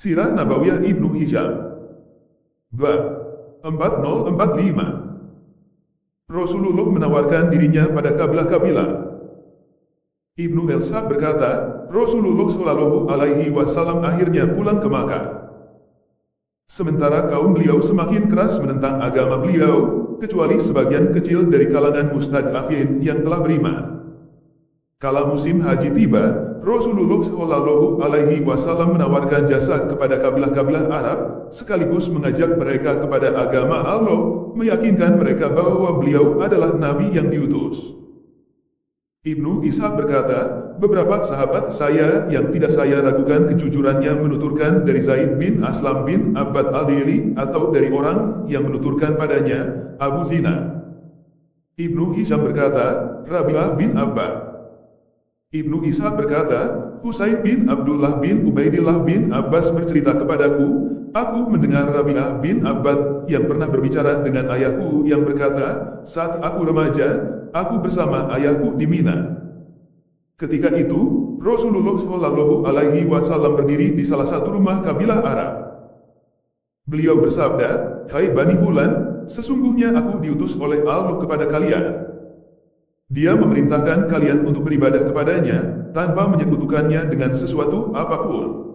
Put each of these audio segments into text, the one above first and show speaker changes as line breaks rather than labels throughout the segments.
Sirah Nabawiyah Ibnu Hisham. Bab 4045. Rasulullah menawarkan dirinya pada kabilah-kabilah. Ibnu Elsa berkata, Rasulullah Shallallahu Alaihi Wasallam akhirnya pulang ke Makkah. Sementara kaum beliau semakin keras menentang agama beliau, kecuali sebagian kecil dari kalangan mustad'afin yang telah beriman. Kala musim haji tiba, Rasulullah Shallallahu Alaihi Wasallam menawarkan jasa kepada kabilah-kabilah Arab, sekaligus mengajak mereka kepada agama Allah, meyakinkan mereka bahwa beliau adalah Nabi yang diutus. Ibnu Ishaq berkata, beberapa sahabat saya yang tidak saya ragukan kejujurannya menuturkan dari Zaid bin Aslam bin Abbad al-Dili atau dari orang yang menuturkan padanya, Abu Zina. Ibnu Hisham berkata, Rabi'ah bin Abbad. Ibnu Ishaq berkata, Husain bin Abdullah bin Ubaidillah bin Abbas bercerita kepadaku, aku mendengar Rabi'ah bin Abbad yang pernah berbicara dengan ayahku yang berkata, saat aku remaja, aku bersama ayahku di Mina. Ketika itu, Rasulullah Shallallahu Alaihi Wasallam berdiri di salah satu rumah kabilah Arab. Beliau bersabda, hai Bani Fulan, sesungguhnya aku diutus oleh Allah kepada kalian. Dia memerintahkan kalian untuk beribadah kepadanya, tanpa menyekutukannya dengan sesuatu apapun.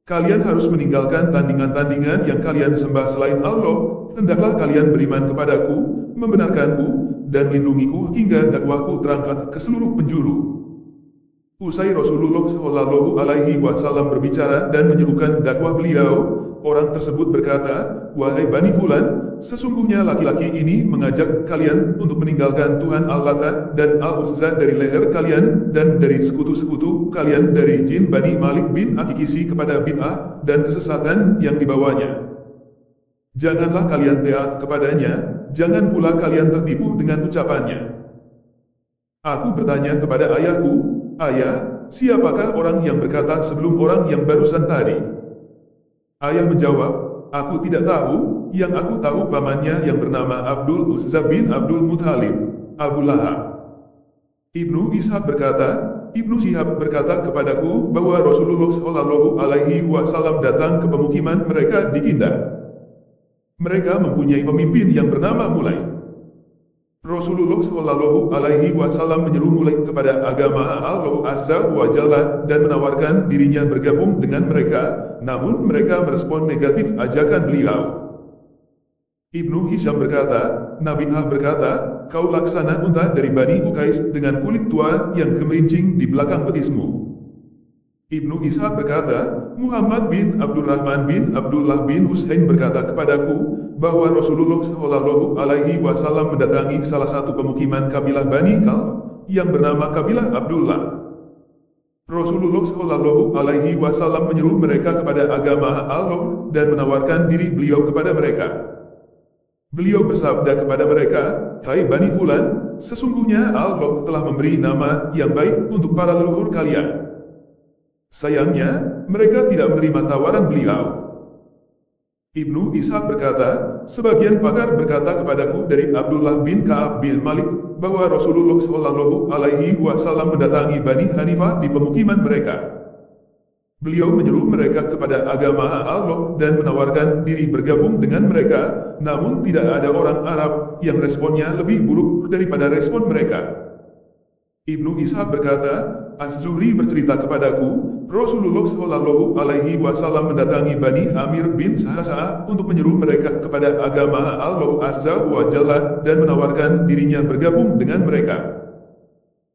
Kalian harus meninggalkan tandingan-tandingan yang kalian sembah selain Allah, hendaklah kalian beriman kepadaku, membenarkanku, dan melindungiku hingga dakwahku terangkat ke seluruh penjuru. Usai Rasulullah Shallallahu Alaihi Wasallam berbicara dan menyerukan dakwah beliau, orang tersebut berkata, wahai Bani Fulan, sesungguhnya laki-laki ini mengajak kalian untuk meninggalkan Tuhan Al-Lata dan Al-Uzza dari leher kalian dan dari sekutu-sekutu kalian dari jin Bani Malik bin Akikisi kepada bid'ah dan kesesatan yang dibawanya. Janganlah kalian taat kepadanya, jangan pula kalian tertipu dengan ucapannya. Aku bertanya kepada ayahku, ayah, siapakah orang yang berkata sebelum orang yang barusan tadi? Ayah menjawab, aku tidak tahu, yang aku tahu pamannya yang bernama Abdul Uzza bin Abdul Muthalib, Abu Lahab. Ibnu Ishaq berkata, Ibnu Syihab berkata kepadaku bahwa Rasulullah Shallallahu Alaihi Wasallam datang ke pemukiman mereka di Kindah. Mereka mempunyai pemimpin yang bernama Mulai. Rasulullah Shallallahu Alaihi Wasallam menyeru Mulai kepada agama Allah Azza wa Jalla dan menawarkan dirinya bergabung dengan mereka, namun mereka merespon negatif ajakan beliau. Ibnu Hisham berkata, Nabi'ah berkata, kau laksana unta dari Bani Uqais dengan kulit tua yang gemerincing di belakang betismu. Ibnu Ishaq berkata, Muhammad bin Abdurrahman bin Abdullah bin Husain berkata kepadaku, bahwa Rasulullah Shallallahu Alaihi Wasallam mendatangi salah satu pemukiman kabilah Bani Kal, yang bernama kabilah Abdullah. Rasulullah Shallallahu Alaihi Wasallam menyeru mereka kepada agama Allah dan menawarkan diri beliau kepada mereka. Beliau bersabda kepada mereka, hai Bani Fulan, sesungguhnya Allah telah memberi nama yang baik untuk para leluhur kalian. Sayangnya, mereka tidak menerima tawaran beliau. Ibnu Ishaq berkata, sebagian pakar berkata kepadaku dari Abdullah bin Ka'ab bin Malik, bahwa Rasulullah Shallallahu Alaihi Wasallam mendatangi Bani Hanifah di pemukiman mereka. Beliau menyeru mereka kepada agama Allah dan menawarkan diri bergabung dengan mereka, namun tidak ada orang Arab yang responnya lebih buruk daripada respon mereka. Ibnu Ishaq berkata, Az-Zuhri bercerita kepadaku, Rasulullah Shallallahu Alaihi Wasallam mendatangi Bani Amir bin Sahasa'ah untuk menyeru mereka kepada agama Allah Azza wa Jalla dan menawarkan dirinya bergabung dengan mereka.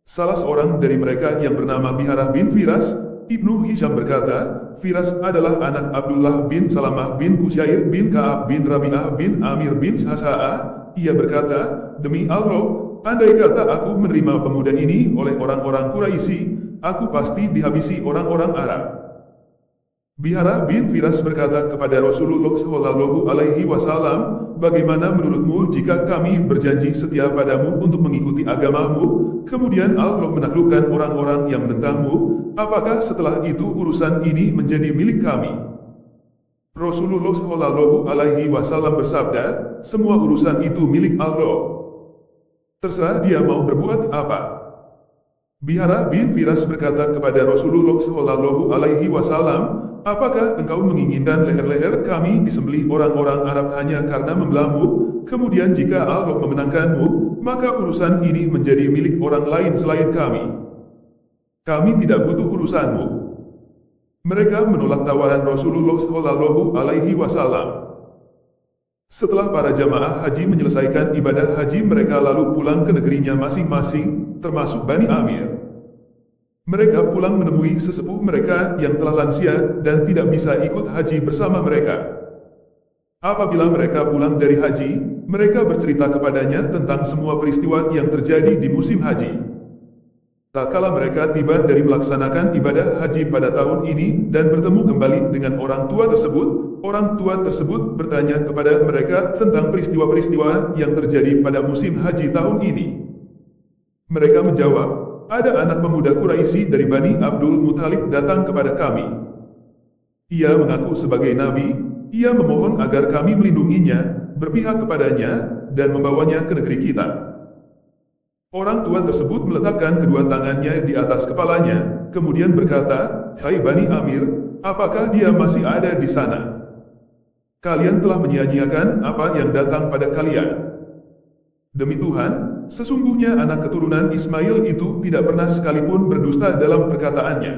Salah seorang dari mereka yang bernama Biharah bin Firas, Ibnu Hisham berkata, Firas adalah anak Abdullah bin Salamah bin Qusyair bin Ka'ab bin Rabi'ah bin Amir bin Sahasa'ah. Ia berkata, demi Allah, andai kata aku menerima pemuda ini oleh orang-orang Quraisy, aku pasti dihabisi orang-orang Arab. Biharah bin Firas berkata kepada Rasulullah Shallallahu Alaihi Wasallam, bagaimana menurutmu jika kami berjanji setia padamu untuk mengikuti agamamu, kemudian Allah menaklukkan orang-orang yang menentangmu, apakah setelah itu urusan ini menjadi milik kami? Rasulullah Shallallahu Alaihi Wasallam bersabda, semua urusan itu milik Allah. Terserah dia mau berbuat apa. Biharah bin Firas berkata kepada Rasulullah Shallallahu Alaihi Wasallam, apakah engkau menginginkan leher-leher kami disembelih orang-orang Arab hanya karena membelamu? Kemudian jika Allah memenangkanmu, maka urusan ini menjadi milik orang lain selain kami. Kami tidak butuh urusanmu. Mereka menolak tawaran Rasulullah Shallallahu Alaihi Wasallam. Setelah para jamaah haji menyelesaikan ibadah haji mereka lalu pulang ke negerinya masing-masing, termasuk Bani Amir. Mereka pulang menemui sesepuh mereka yang telah lansia dan tidak bisa ikut haji bersama mereka. Apabila mereka pulang dari haji, mereka bercerita kepadanya tentang semua peristiwa yang terjadi di musim haji. Tak kala mereka tiba dari melaksanakan ibadah haji pada tahun ini dan bertemu kembali dengan orang tua tersebut bertanya kepada mereka tentang peristiwa-peristiwa yang terjadi pada musim haji tahun ini. Mereka menjawab, ada anak pemuda Quraisy dari Bani Abdul Muthalib datang kepada kami. Ia mengaku sebagai nabi, ia memohon agar kami melindunginya, berpihak kepadanya, dan membawanya ke negeri kita. Orang tua tersebut meletakkan kedua tangannya di atas kepalanya, kemudian berkata, hai Bani Amir, apakah dia masih ada di sana? Kalian telah menyia-nyiakan apa yang datang pada kalian. Demi Tuhan, sesungguhnya anak keturunan Ismail itu tidak pernah sekalipun berdusta dalam perkataannya.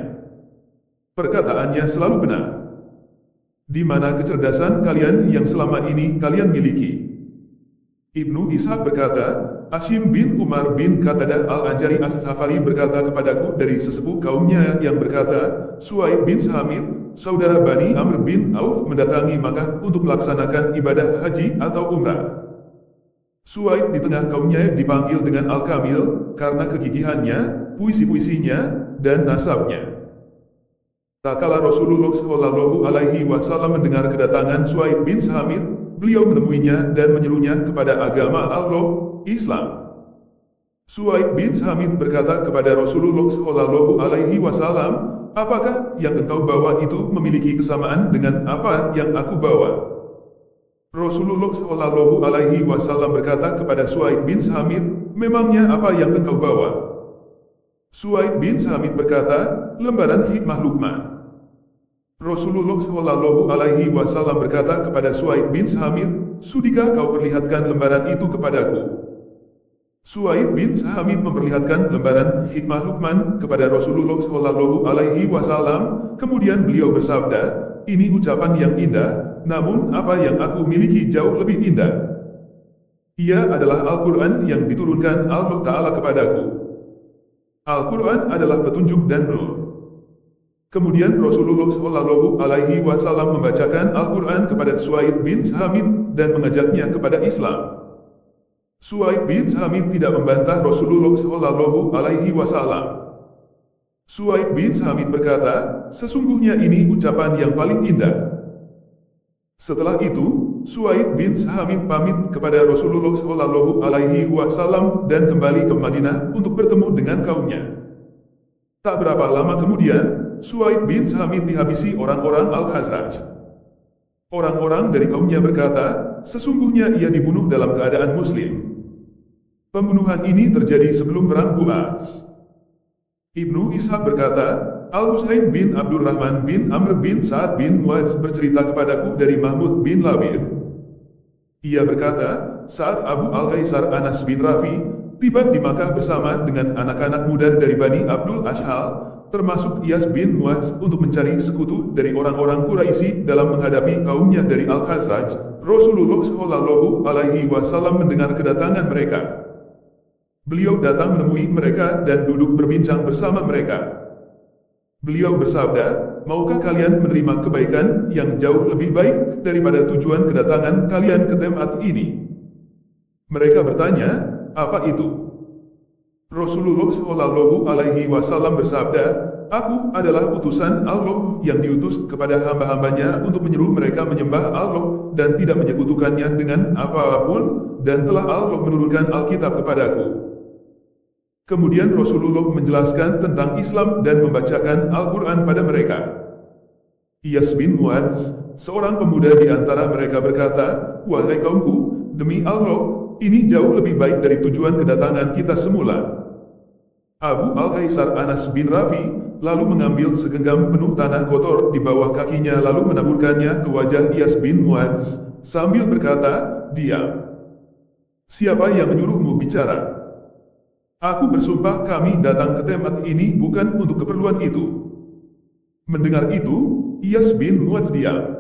Perkataannya selalu benar. Di mana kecerdasan kalian yang selama ini kalian miliki? Ibnu Ishaq berkata, Asyim bin Umar bin Qatadah al-Anjari as-Safari berkata kepadaku dari sesepuh kaumnya yang berkata, Suaib bin Samit, saudara Bani Amr bin Auf mendatangi Makkah untuk melaksanakan ibadah haji atau umrah. Suaib di tengah kaumnya dipanggil dengan Al-Kamil, karena kegigihannya, puisi-puisinya, dan nasabnya. Tak kala Rasulullah Shallallahu Alaihi Wasallam mendengar kedatangan Suaib bin Samit, beliau menemuinya dan menyerunya kepada agama Allah, Islam. Suaib bin Samit berkata kepada Rasulullah Shallallahu Alaihi Wasallam, apakah yang engkau bawa itu memiliki kesamaan dengan apa yang aku bawa? Rasulullah Shallallahu Alaihi Wasallam berkata kepada Suaib bin Samit, memangnya apa yang engkau bawa? Suaib bin Samit berkata, lembaran hikmah Luqman. Rasulullah Shallallahu Alaihi Wasallam berkata kepada Suaib bin Samit, sudikah kau perlihatkan lembaran itu kepadaku? Suaib bin Samit memperlihatkan lembaran hikmah Luqman kepada Rasulullah Shallallahu Alaihi Wasallam. Kemudian beliau bersabda, ini ucapan yang indah, namun apa yang aku miliki jauh lebih indah. Ia adalah Al-Quran yang diturunkan Allah Ta'ala kepadaku. Al-Quran adalah petunjuk dan nur. Kemudian Rasulullah Shallallahu Alaihi Wasallam membacakan Al-Quran kepada Suaib bin Samit dan mengajaknya kepada Islam. Suaib bin Samit tidak membantah Rasulullah Shallallahu Alaihi Wasallam. Suaib bin Samit berkata, sesungguhnya ini ucapan yang paling indah. Setelah itu, Suaib bin Samit pamit kepada Rasulullah Shallallahu Alaihi Wasallam dan kembali ke Madinah untuk bertemu dengan kaumnya. Tak berapa lama kemudian, Suaib bin Samit dihabisi orang-orang Al-Khazraj. Orang-orang dari kaumnya berkata, sesungguhnya ia dibunuh dalam keadaan muslim. Pembunuhan ini terjadi sebelum perang Bu'ats. Ibnu Ishaq berkata, Al-Husain bin Abdurrahman bin Amr bin Sa'ad bin Mu'adz bercerita kepadaku dari Mahmud bin Labid. Ia berkata, saat Abu Al-Ghaisar Anas bin Rafi tiba di Makkah bersama dengan anak-anak muda dari Bani Abdul Ashhal, termasuk Iyas bin Mu'adz untuk mencari sekutu dari orang-orang Quraisy dalam menghadapi kaumnya dari Al-Khazraj, Rasulullah Shallallahu Alaihi Wasallam mendengar kedatangan mereka. Beliau datang menemui mereka dan duduk berbincang bersama mereka. Beliau bersabda, maukah kalian menerima kebaikan yang jauh lebih baik daripada tujuan kedatangan kalian ke tempat ini? Mereka bertanya, apa itu? Rasulullah Shallallahu Alaihi Wasallam bersabda, aku adalah utusan Allah yang diutus kepada hamba-hambanya untuk menyuruh mereka menyembah Allah dan tidak menyekutukannya dengan apapun, dan telah Allah menurunkan Alkitab kepadaku. Kemudian Rasulullah menjelaskan tentang Islam dan membacakan Al-Quran pada mereka. Iyas bin Mu'adz, seorang pemuda di antara mereka berkata, wahai kaumku, demi Allah, ini jauh lebih baik dari tujuan kedatangan kita semula. Abu Al-Ghaisar Anas bin Rafi lalu mengambil segenggam penuh tanah kotor di bawah kakinya lalu menaburkannya ke wajah Iyas bin Mu'adz, sambil berkata, "Diam. Siapa yang menyuruhmu bicara? Aku bersumpah kami datang ke tempat ini bukan untuk keperluan itu." Mendengar itu, Iyas bin Mu'adz diam.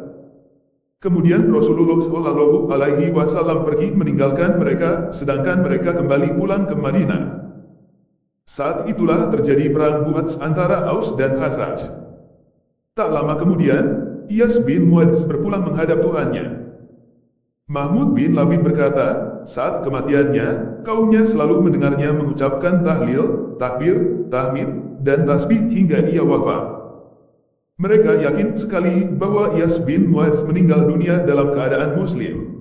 Kemudian Rasulullah Shallallahu Alaihi Wasallam pergi meninggalkan mereka, sedangkan mereka kembali pulang ke Madinah. Saat itulah terjadi perang Bu'ats antara Aus dan Khazraj. Tak lama kemudian, Iyas bin Mu'adz berpulang menghadap Tuhannya. Mahmud bin Labid berkata, saat kematiannya, kaumnya selalu mendengarnya mengucapkan tahlil, takbir, tahmid, dan tasbih hingga ia wafat. Mereka yakin sekali bahwa Iyas bin Mu'adz meninggal dunia dalam keadaan muslim.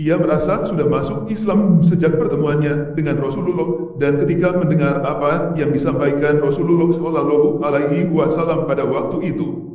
Ia merasa sudah masuk Islam sejak pertemuannya dengan Rasulullah, dan ketika mendengar apa yang disampaikan Rasulullah Shallallahu Alaihi Wasallam pada waktu itu,